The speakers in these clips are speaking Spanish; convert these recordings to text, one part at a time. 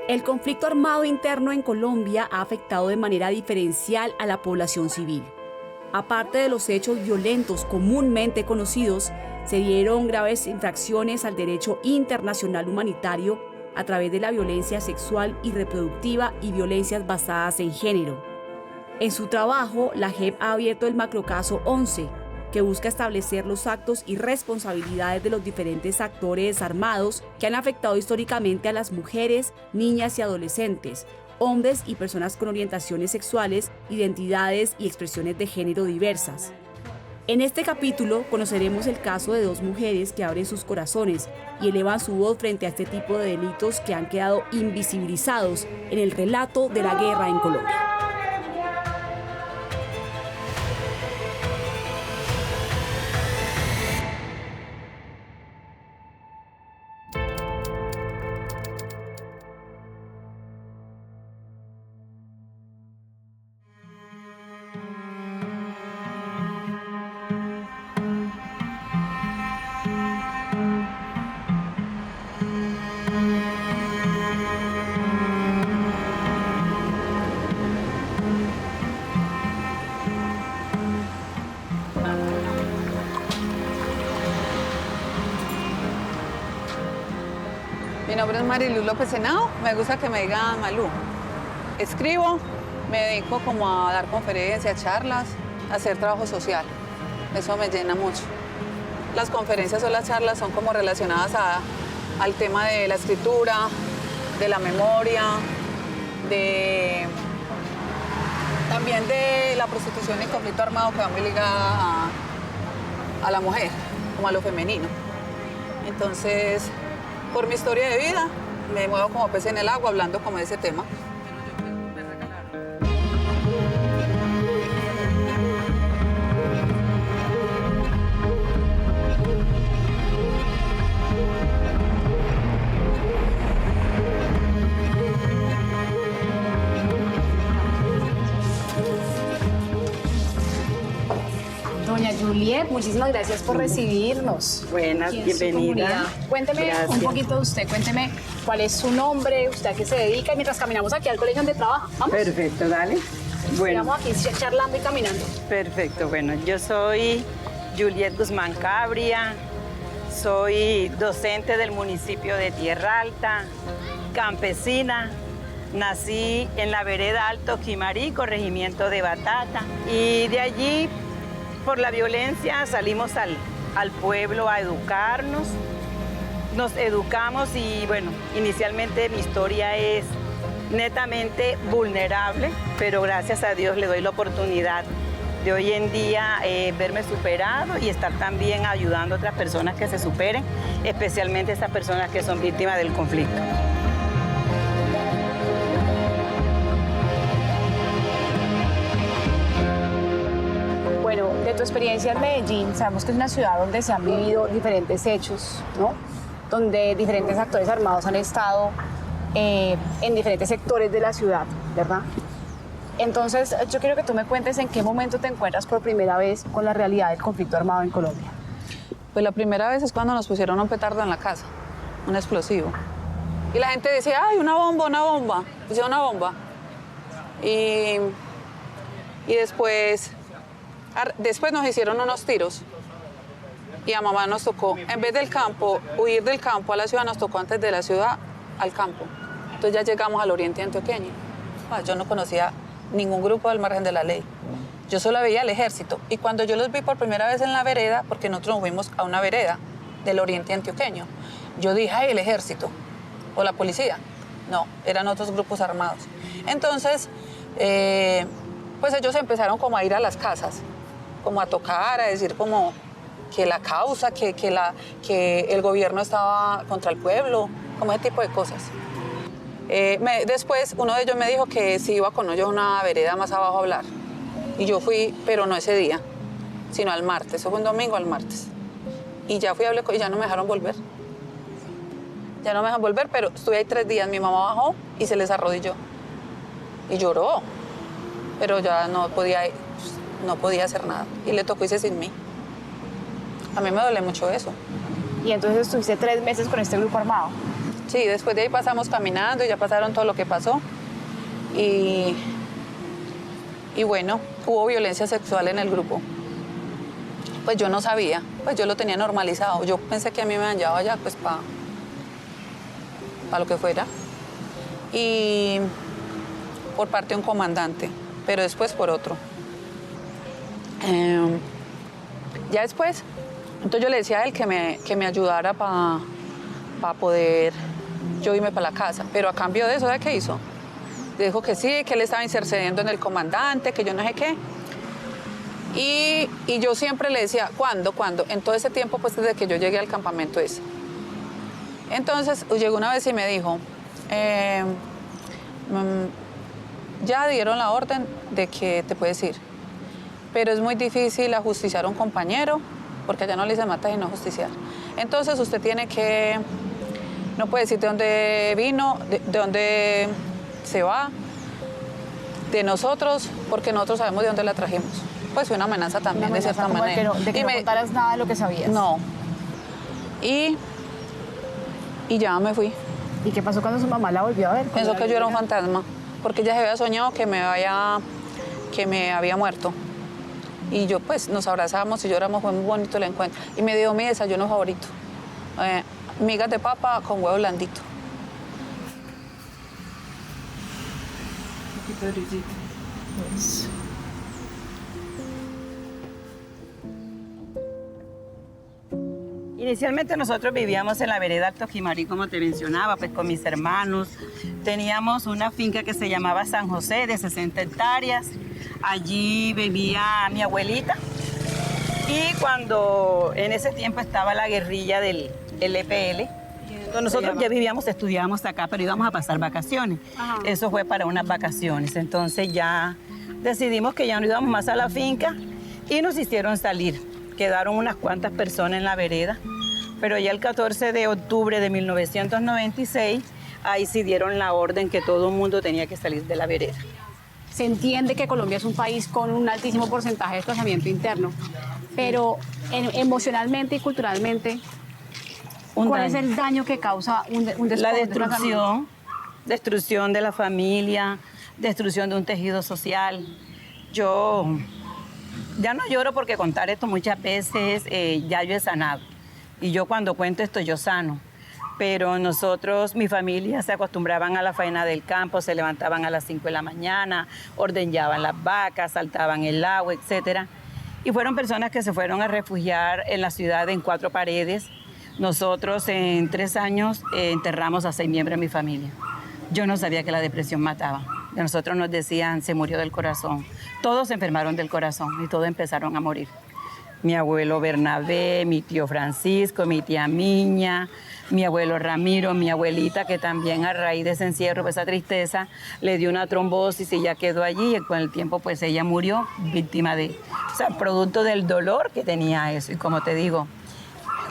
El conflicto armado interno en Colombia ha afectado de manera diferencial a la población civil. Aparte de los hechos violentos comúnmente conocidos, se dieron graves infracciones al derecho internacional humanitario a través de la violencia sexual y reproductiva y violencias basadas en género. En su trabajo, la JEP ha abierto el macrocaso 11, que busca establecer los actos y responsabilidades de los diferentes actores armados que han afectado históricamente a las mujeres, niñas y adolescentes, hombres y personas con orientaciones sexuales, identidades y expresiones de género diversas. En este capítulo conoceremos el caso de dos mujeres que abren sus corazones y elevan su voz frente a este tipo de delitos que han quedado invisibilizados en el relato de la guerra en Colombia. Mi nombre es Mariluz López Henao, me gusta que me digan Malú. Escribo, me dedico como a dar conferencias, charlas, a hacer trabajo social. Eso me llena mucho. Las conferencias o las charlas son como relacionadas al tema de la escritura, de la memoria, también de la prostitución y el conflicto armado que va muy ligada a la mujer, como a lo femenino. Entonces, por mi historia de vida, me muevo como pez en el agua hablando como de ese tema. Doña Juliet, muchísimas gracias por recibirnos. Buenas, bienvenida. Cuénteme Gracias. un poquito de usted, cuénteme cuál es su nombre, usted a qué se dedica, y mientras caminamos aquí al colegio donde trabaja. ¿Vamos? Perfecto, dale. Bueno, Estamos aquí charlando y caminando. perfecto. Bueno, yo soy Juliet Guzmán Cabria, soy docente del municipio de Tierra Alta, campesina. Nací en la vereda Alto Quimarí, corregimiento de Batata, y de allí, por la violencia, salimos al pueblo a educarnos. Nos educamos y, bueno, inicialmente mi historia es netamente vulnerable, pero gracias a Dios le doy la oportunidad de hoy en día verme superado y estar también ayudando a otras personas que se superen, especialmente esas personas que son víctimas del conflicto. Bueno, de tu experiencia en Medellín, sabemos que es una ciudad donde se han vivido diferentes hechos, ¿no? Donde diferentes actores armados han estado en diferentes sectores de la ciudad, ¿verdad? Entonces, yo quiero que tú me cuentes en qué momento te encuentras por primera vez con la realidad del conflicto armado en Colombia. Pues la primera vez es cuando nos pusieron un petardo en la casa, un explosivo. Y la gente decía, ay, una bomba, pusieron una bomba. Y después nos hicieron unos tiros. Y a mamá nos tocó, en vez del campo, huir del campo a la ciudad, nos tocó antes de la ciudad al campo. Entonces ya llegamos al oriente antioqueño. Yo no conocía ningún grupo del margen de la ley. Yo solo veía el ejército. Y cuando yo los vi por primera vez en la vereda, porque nosotros nos fuimos a una vereda del oriente antioqueño, yo dije, ay, el ejército o la policía. No, eran otros grupos armados. Entonces, pues ellos empezaron como a ir a las casas, como a tocar, a decir como que la causa, que el gobierno estaba contra el pueblo, como ese tipo de cosas. Después uno de ellos me dijo que si iba con ellos a una vereda más abajo a hablar. Y yo fui, pero no ese día, sino al martes. Eso fue un domingo al martes. Y ya fui a hablar y ya no me dejaron volver. Ya no me dejan volver, pero estuve ahí 3 días. Mi mamá bajó y se les arrodilló. Y lloró. Pero ya no podía hacer nada. Y le tocó irse sin mí. A mí me duele mucho eso. Y entonces estuviste 3 meses con este grupo armado. Sí, después de ahí pasamos caminando y ya pasaron todo lo que pasó. Y bueno, hubo violencia sexual en el grupo. Pues yo no sabía, pues yo lo tenía normalizado. Yo pensé que a mí me habían llevado allá pues para lo que fuera. Y por parte de un comandante, pero después por otro. Ya después, entonces yo le decía a él que me ayudara para poder yo irme para la casa, pero a cambio de eso, ¿sabe qué hizo? Dijo que sí, que él estaba intercediendo en el comandante, que yo no sé qué. Y yo siempre le decía, ¿cuándo? En todo ese tiempo, pues desde que yo llegué al campamento ese. Entonces llegó una vez y me dijo, ya dieron la orden de que te puedes ir, pero es muy difícil ajusticiar a un compañero, porque allá no le dicen matar y no justiciar. Entonces usted tiene que, no puede decir de dónde vino, de dónde se va, de nosotros, porque nosotros sabemos de dónde la trajimos. Pues fue una amenaza también, de cierta manera. De que no contaras nada de lo que sabías. No. Y ya me fui. ¿Y qué pasó cuando su mamá la volvió a ver? Pensó que yo era un fantasma, porque ella se había soñado que me había muerto. Y yo, pues, nos abrazamos y lloramos, fue muy bonito el encuentro. Y me dio mi desayuno favorito, migas de papa con huevo blandito. Un poquito de brillito. Inicialmente nosotros vivíamos en la vereda Alto Jimarí, como te mencionaba, pues con mis hermanos. Teníamos una finca que se llamaba San José, de 60 hectáreas. Allí vivía mi abuelita. Y cuando en ese tiempo estaba la guerrilla del EPL, nosotros ya vivíamos, estudiábamos acá, pero íbamos a pasar vacaciones. Ajá. Eso fue para unas vacaciones. Entonces ya decidimos que ya no íbamos más a la finca y nos hicieron salir. Quedaron unas cuantas personas en la vereda, pero ya el 14 de octubre de 1996, ahí sí dieron la orden que todo el mundo tenía que salir de la vereda. Se entiende que Colombia es un país con un altísimo porcentaje de desplazamiento interno, pero emocionalmente y culturalmente, ¿cuál es el daño que causa un desplazamiento? Destrucción de la familia, destrucción de un tejido social. Yo ya no lloro porque contar esto muchas veces ya yo he sanado. Y yo cuando cuento esto yo sano. Pero nosotros, mi familia, se acostumbraban a la faena del campo, se levantaban a las 5 de la mañana, ordeñaban las vacas, saltaban el agua, etc. Y fueron personas que se fueron a refugiar en la ciudad en 4 paredes. Nosotros en 3 años enterramos a 6 miembros de mi familia. Yo no sabía que la depresión mataba. De nosotros nos decían, se murió del corazón. Todos se enfermaron del corazón y todos empezaron a morir. Mi abuelo Bernabé, mi tío Francisco, mi tía Miña, mi abuelo Ramiro, mi abuelita, que también a raíz de ese encierro, esa tristeza, le dio una trombosis y ya quedó allí. Y con el tiempo, pues ella murió víctima producto del dolor que tenía eso. Y como te digo,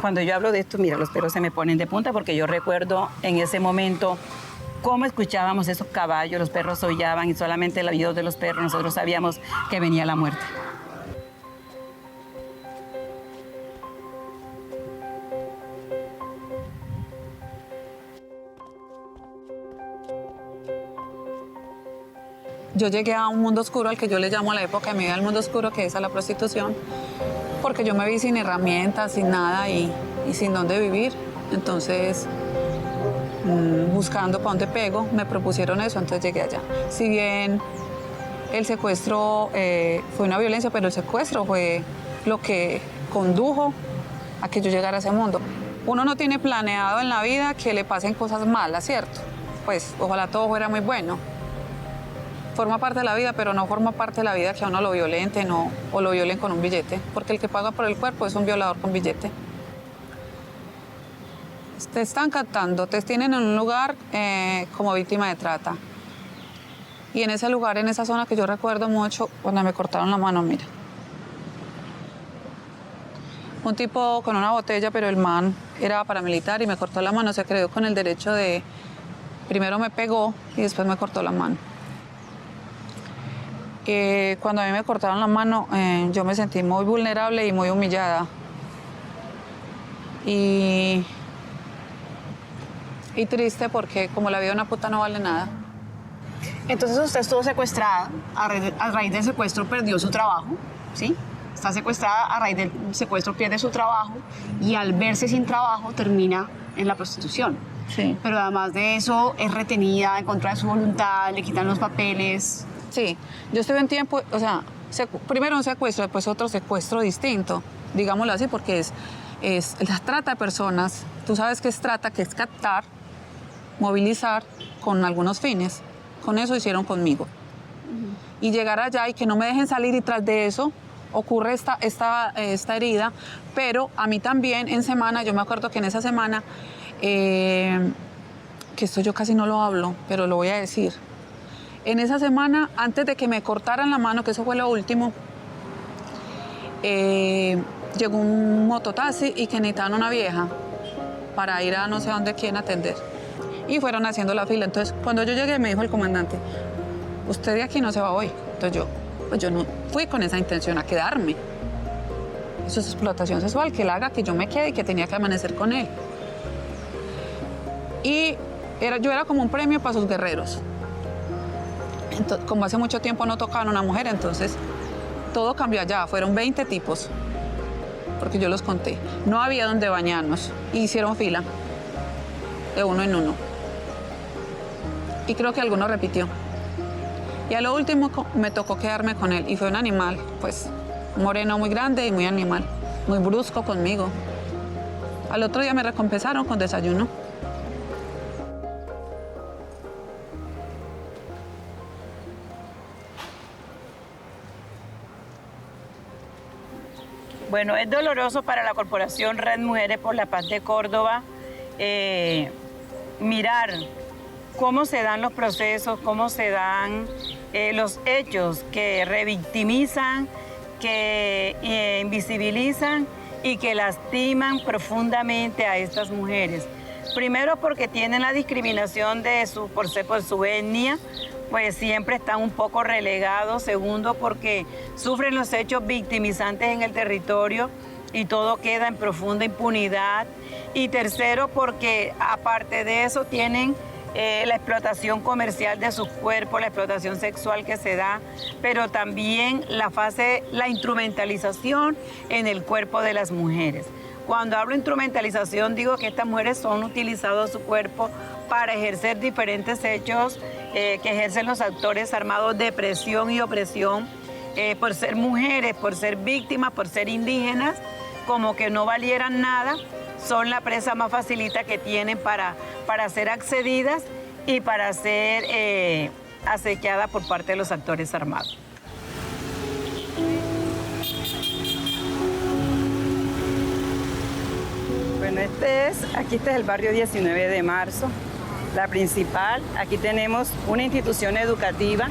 cuando yo hablo de esto, mira, los pelos se me ponen de punta porque yo recuerdo en ese momento cómo escuchábamos esos caballos, los perros aullaban y solamente el aullido de los perros nosotros sabíamos que venía la muerte. Yo llegué a un mundo oscuro al que yo le llamo a la época de mi vida el mundo oscuro, que es a la prostitución, porque yo me vi sin herramientas, sin nada y sin dónde vivir. Entonces, buscando para dónde pego, me propusieron eso, entonces llegué allá. Si bien el secuestro fue una violencia, pero el secuestro fue lo que condujo a que yo llegara a ese mundo. Uno no tiene planeado en la vida que le pasen cosas malas, ¿cierto? Pues ojalá todo fuera muy bueno. Forma parte de la vida, pero no forma parte de la vida que a uno lo violenten o lo violen con un billete, porque el que paga por el cuerpo es un violador con billete. Te están captando, te tienen en un lugar como víctima de trata. Y en ese lugar, en esa zona que yo recuerdo mucho, cuando me cortaron la mano, mira. Un tipo con una botella, pero el man era paramilitar y me cortó la mano, se creyó con el derecho de... Primero me pegó y después me cortó la mano. Cuando a mí me cortaron la mano, yo me sentí muy vulnerable y muy humillada. Y Y triste porque como la vida de una puta no vale nada. Entonces usted estuvo secuestrada, a raíz del secuestro perdió su trabajo, ¿sí? Está secuestrada, a raíz del secuestro pierde su trabajo y al verse sin trabajo termina en la prostitución. Sí. Pero además de eso es retenida en contra de su voluntad, le quitan los papeles. Sí, yo estuve en tiempo, o sea, primero un secuestro, después otro secuestro distinto, digámoslo así, porque es la trata de personas. Tú sabes qué es trata, que es captar, movilizar con algunos fines. Con eso hicieron conmigo. Y llegar allá y que no me dejen salir y tras de eso ocurre esta herida, pero a mí también en semana, yo me acuerdo que en esa semana, que esto yo casi no lo hablo, pero lo voy a decir. En esa semana, antes de que me cortaran la mano, que eso fue lo último, llegó un mototaxi y que necesitaban una vieja para ir a no sé dónde quieren atender. Y fueron haciendo la fila. Entonces, cuando yo llegué, me dijo el comandante, usted de aquí no se va hoy. Entonces yo no fui con esa intención a quedarme. Eso es explotación sexual, que él haga que yo me quede y que tenía que amanecer con él. Y yo era como un premio para sus guerreros. Entonces, como hace mucho tiempo no tocaban a una mujer, entonces todo cambió allá. Fueron 20 tipos, porque yo los conté. No había donde bañarnos. Y hicieron fila, de uno en uno. Y creo que alguno repitió. Y a lo último me tocó quedarme con él. Y fue un animal, pues, moreno muy grande y muy animal. Muy brusco conmigo. Al otro día me recompensaron con desayuno. Bueno, es doloroso para la Corporación Red Mujeres por la Paz de Córdoba mirar cómo se dan los procesos, cómo se dan los hechos que revictimizan, que invisibilizan y que lastiman profundamente a estas mujeres. Primero porque tienen la discriminación por su etnia, pues siempre están un poco relegados. Segundo, porque sufren los hechos victimizantes en el territorio y todo queda en profunda impunidad. Y tercero, porque aparte de eso tienen la explotación comercial de sus cuerpos, la explotación sexual que se da, pero también la instrumentalización en el cuerpo de las mujeres. Cuando hablo de instrumentalización, digo que estas mujeres son utilizadas su cuerpo para ejercer diferentes hechos que ejercen los actores armados de presión y opresión, por ser mujeres, por ser víctimas, por ser indígenas, como que no valieran nada, son la presa más facilita que tienen para ser accedidas y para ser acechadas por parte de los actores armados. Bueno, aquí este es el barrio 19 de marzo, la principal. Aquí tenemos una institución educativa,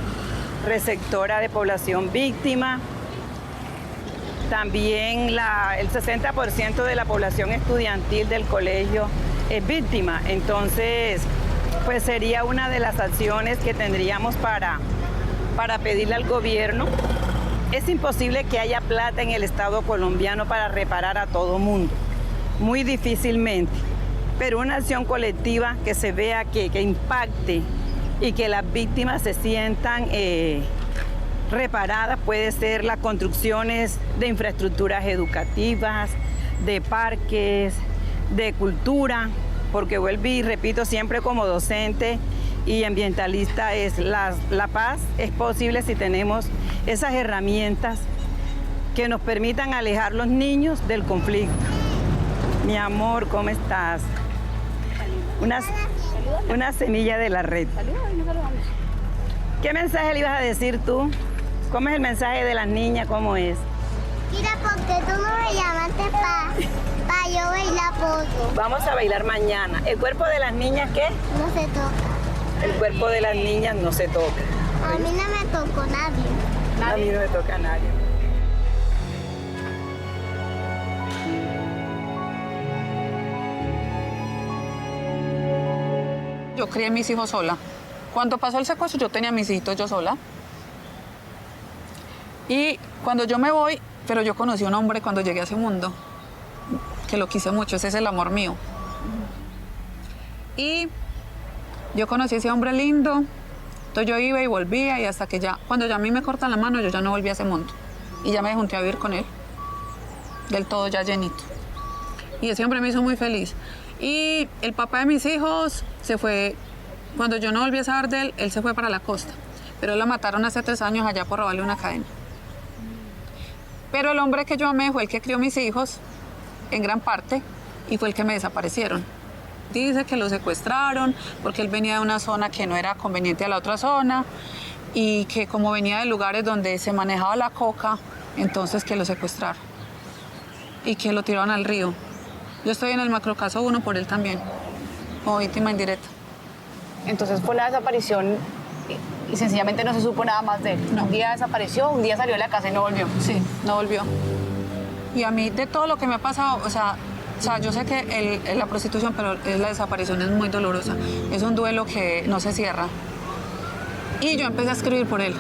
receptora de población víctima. También el 60% de la población estudiantil del colegio es víctima. Entonces, pues sería una de las acciones que tendríamos para pedirle al gobierno. Es imposible que haya plata en el Estado colombiano para reparar a todo mundo. Muy difícilmente, pero una acción colectiva que se vea que impacte y que las víctimas se sientan reparadas, puede ser las construcciones de infraestructuras educativas, de parques, de cultura, porque vuelvo y repito siempre como docente y ambientalista, la paz es posible si tenemos esas herramientas que nos permitan alejar los niños del conflicto. Mi amor, ¿cómo estás? Una semilla de la red. ¿Qué mensaje le ibas a decir tú? ¿Cómo es el mensaje de las niñas? ¿Cómo es? Mira, porque tú no me llamaste para yo bailar poco. Vamos a bailar mañana. ¿El cuerpo de las niñas qué? No se toca. El cuerpo de las niñas no se toca. A mí no me tocó nadie. A mí no me toca a nadie. Yo crié a mis hijos sola. Cuando pasó el secuestro, yo tenía a mis hijitos yo sola. Y cuando yo me voy, pero yo conocí a un hombre cuando llegué a ese mundo, que lo quise mucho, ese es el amor mío. Y yo conocí a ese hombre lindo, entonces yo iba y volvía y hasta que ya, cuando ya a mí me cortan la mano, yo ya no volví a ese mundo. Y ya me junté a vivir con él, del todo ya llenito. Y ese hombre me hizo muy feliz. Y el papá de mis hijos se fue, cuando yo no volví a saber de él, él se fue para la costa. Pero lo mataron hace 3 años allá por robarle una cadena. Pero el hombre que yo amé fue el que crió mis hijos, en gran parte, y fue el que me desaparecieron. Dice que lo secuestraron porque él venía de una zona que no era conveniente a la otra zona y que como venía de lugares donde se manejaba la coca, entonces que lo secuestraron y que lo tiraron al río. Yo estoy en el macrocaso 1 por él también, como víctima indirecta. Entonces fue una desaparición y sencillamente no se supo nada más de él. No. Un día desapareció, un día salió de la casa y no volvió. Sí, no volvió. Y a mí de todo lo que me ha pasado, o sea, yo sé que la prostitución, pero la desaparición es muy dolorosa. Es un duelo que no se cierra. Y yo empecé a escribir por él.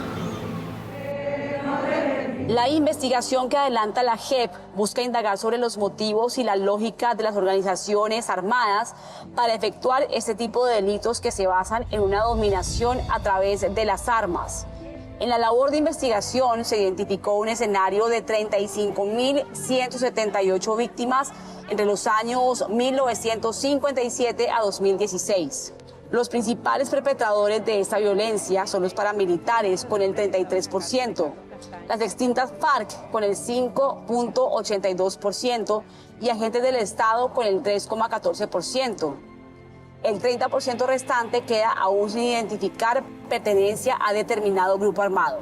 La investigación que adelanta la JEP busca indagar sobre los motivos y la lógica de las organizaciones armadas para efectuar este tipo de delitos que se basan en una dominación a través de las armas. En la labor de investigación se identificó un escenario de 35.178 víctimas entre los años 1957 a 2016. Los principales perpetradores de esta violencia son los paramilitares con el 33%, las extintas FARC con el 5.82% y agentes del Estado con el 3.14%. El 30% restante queda aún sin identificar pertenencia a determinado grupo armado.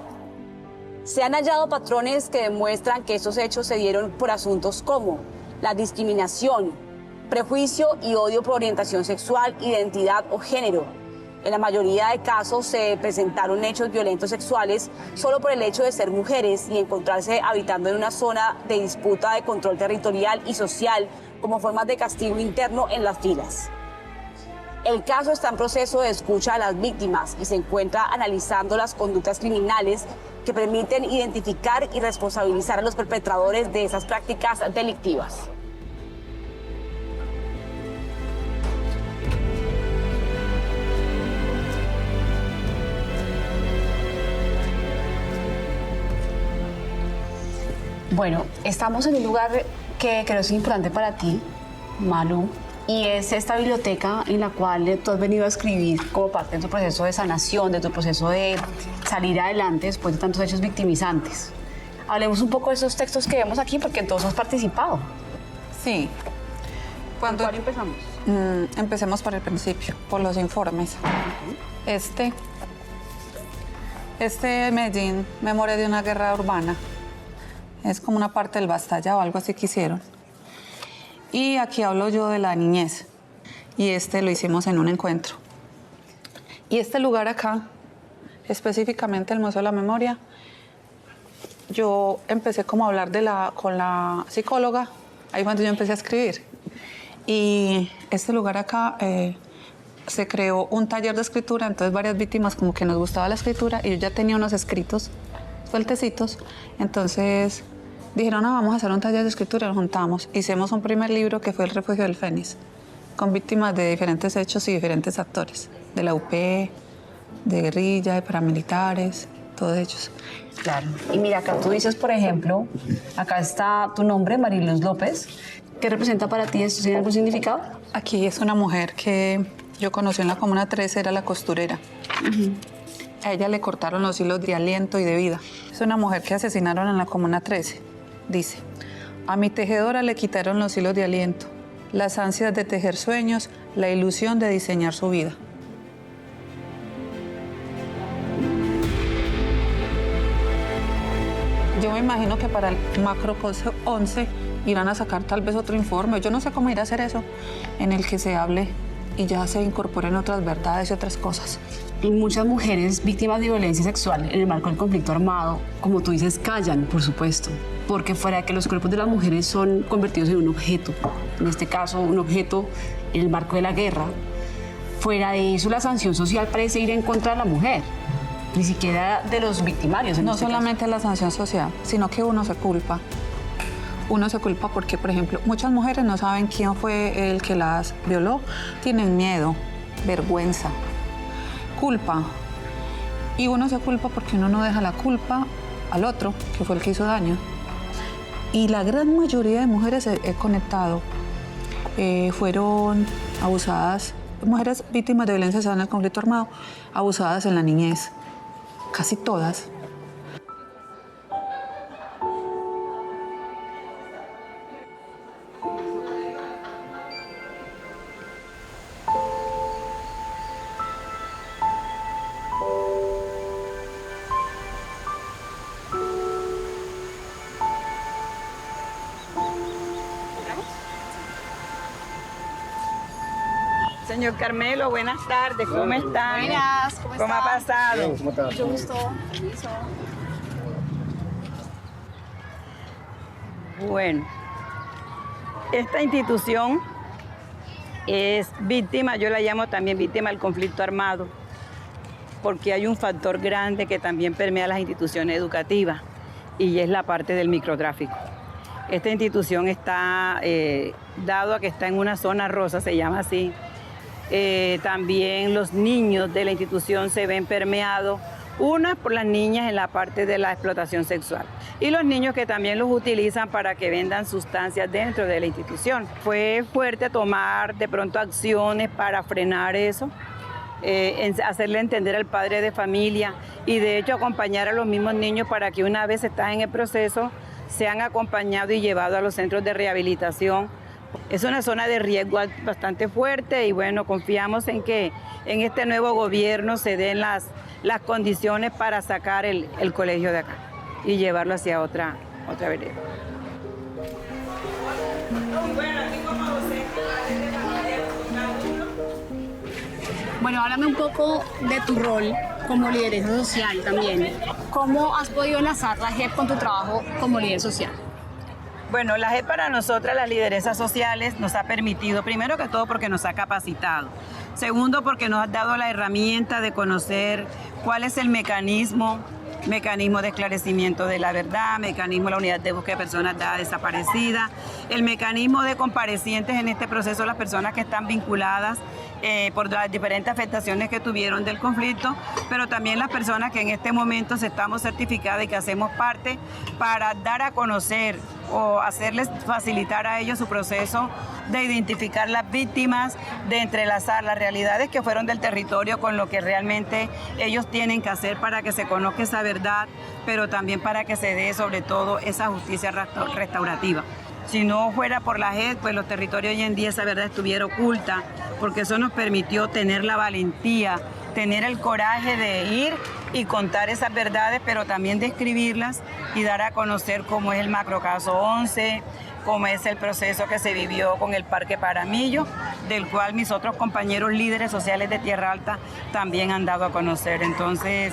Se han hallado patrones que demuestran que estos hechos se dieron por asuntos como la discriminación, prejuicio y odio por orientación sexual, identidad o género. En la mayoría de casos se presentaron hechos violentos sexuales solo por el hecho de ser mujeres y encontrarse habitando en una zona de disputa de control territorial y social como formas de castigo interno en las filas. El caso está en proceso de escucha a las víctimas y se encuentra analizando las conductas criminales que permiten identificar y responsabilizar a los perpetradores de esas prácticas delictivas. Bueno, estamos en un lugar que creo es importante para ti, Malu, y es esta biblioteca en la cual tú has venido a escribir como parte de tu proceso de sanación, de tu proceso de salir adelante después de tantos hechos victimizantes. Hablemos un poco de esos textos que vemos aquí, porque en todos has participado. Sí. ¿Con cuál empezamos? Empecemos por el principio, por los informes. Este Medellín, Memoria de una guerra urbana. Es como una parte del Bastalla o algo así que hicieron. Y aquí hablo yo de la niñez. Y lo hicimos en un encuentro. Y este lugar acá, específicamente el Museo de la Memoria, yo empecé como a hablar con la psicóloga, ahí cuando yo empecé a escribir. Y este lugar acá se creó un taller de escritura, entonces varias víctimas como que nos gustaba la escritura y yo ya tenía unos escritos sueltecitos, entonces dijeron, vamos a hacer un taller de escritura, nos juntamos, hicimos un primer libro que fue El Refugio del Fénix, con víctimas de diferentes hechos y diferentes actores, de la UP, de guerrilla, de paramilitares, todos ellos. Claro. Y mira, acá tú dices, por ejemplo, acá está tu nombre, Mariluz López. ¿Qué representa para ti esto? ¿Tiene algún significado? Aquí es una mujer que yo conocí en la Comuna 13, era la costurera. A ella le cortaron los hilos de aliento y de vida. Es una mujer que asesinaron en la Comuna 13. Dice, a mi tejedora le quitaron los hilos de aliento, las ansias de tejer sueños, la ilusión de diseñar su vida. Yo me imagino que para el macrocaso 11 irán a sacar tal vez otro informe. Yo no sé cómo ir a hacer eso, en el que se hable y ya se incorporen otras verdades y otras cosas. Y muchas mujeres víctimas de violencia sexual en el marco del conflicto armado, como tú dices, callan, por supuesto, porque fuera de que los cuerpos de las mujeres son convertidos en un objeto, en este caso un objeto en el marco de la guerra, fuera de eso la sanción social parece ir en contra de la mujer, ni siquiera de los victimarios. No solamente la sanción social, sino que uno se culpa. Uno se culpa porque, por ejemplo, muchas mujeres no saben quién fue el que las violó, tienen miedo, vergüenza, culpa. Y uno se culpa porque uno no deja la culpa al otro, que fue el que hizo daño. Y la gran mayoría de mujeres he conectado fueron abusadas, mujeres víctimas de violencia sexual en el conflicto armado, abusadas en la niñez, casi todas. Señor Carmelo, buenas tardes, ¿cómo está? Buenas, ¿Cómo ha pasado? Mucho gusto. Permiso. Bueno, esta institución es víctima, yo la llamo también víctima del conflicto armado, porque hay un factor grande que también permea las instituciones educativas y es la parte del microtráfico. Esta institución está, dado a que está en una zona rosa, se llama así, también los niños de la institución se ven permeados, una por las niñas en la parte de la explotación sexual y los niños que también los utilizan para que vendan sustancias dentro de la institución. Fue fuerte tomar de pronto acciones para frenar eso, hacerle entender al padre de familia y de hecho acompañar a los mismos niños para que una vez están en el proceso sean acompañados y llevados a los centros de rehabilitación. Es una zona de riesgo bastante fuerte y bueno, confiamos en que en este nuevo gobierno se den las condiciones para sacar el colegio de acá y llevarlo hacia otra vereda. Bueno, háblame un poco de tu rol como lideresa social también. ¿Cómo has podido enlazar la JEP con tu trabajo como líder social? Bueno, la JEP para nosotras, las lideresas sociales, nos ha permitido, primero que todo, porque nos ha capacitado. Segundo, porque nos ha dado la herramienta de conocer cuál es el mecanismo de esclarecimiento de la verdad, mecanismo de la unidad de búsqueda de personas dadas desaparecidas, el mecanismo de comparecientes en este proceso, las personas que están vinculadas por las diferentes afectaciones que tuvieron del conflicto, pero también las personas que en este momento estamos certificadas y que hacemos parte para dar a conocer o hacerles facilitar a ellos su proceso de identificar las víctimas, de entrelazar las realidades que fueron del territorio con lo que realmente ellos tienen que hacer para que se conozca esa verdad, pero también para que se dé sobre todo esa justicia restaurativa. Si no fuera por la JEP, pues los territorios hoy en día esa verdad estuviera oculta, porque eso nos permitió tener la valentía, tener el coraje de ir y contar esas verdades, pero también describirlas y dar a conocer cómo es el macrocaso 11, cómo es el proceso que se vivió con el Parque Paramillo, del cual mis otros compañeros líderes sociales de Tierra Alta también han dado a conocer. Entonces,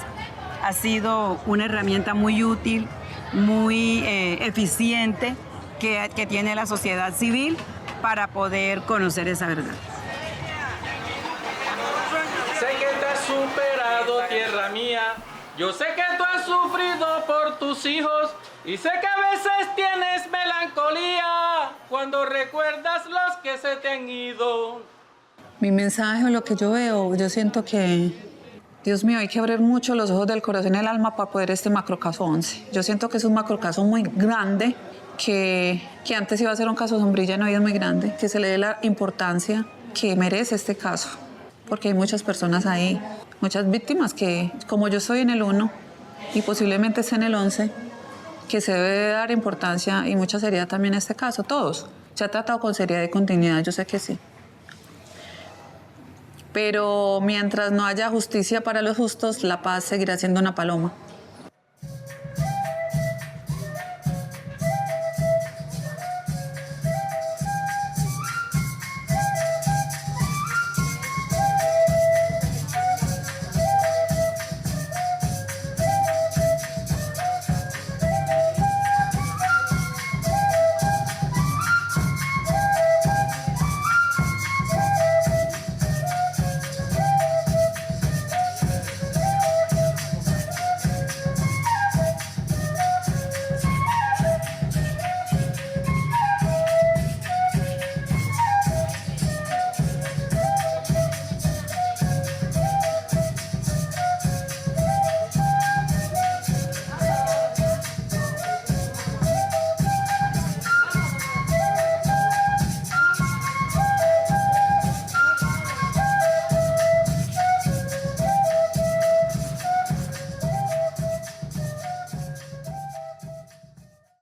ha sido una herramienta muy útil, muy eficiente que tiene la sociedad civil para poder conocer esa verdad. Sé que te has superado, tierra mía. Yo sé que tú has sufrido por tus hijos y sé que a veces tienes melancolía cuando recuerdas los que se te han ido. Mi mensaje o lo que yo veo, yo siento que, Dios mío, hay que abrir mucho los ojos del corazón y el alma para poder este macrocaso 11. Yo siento que es un macrocaso muy grande, que antes iba a ser un caso sombrilla, no, hoy es muy grande, que se le dé la importancia que merece este caso, porque hay muchas personas ahí, muchas víctimas que, como yo estoy en el 1 y posiblemente esté en el 11, que se debe dar importancia y mucha seriedad también a este caso, todos. Se ha tratado con seriedad y continuidad, yo sé que sí. Pero mientras no haya justicia para los justos, la paz seguirá siendo una paloma.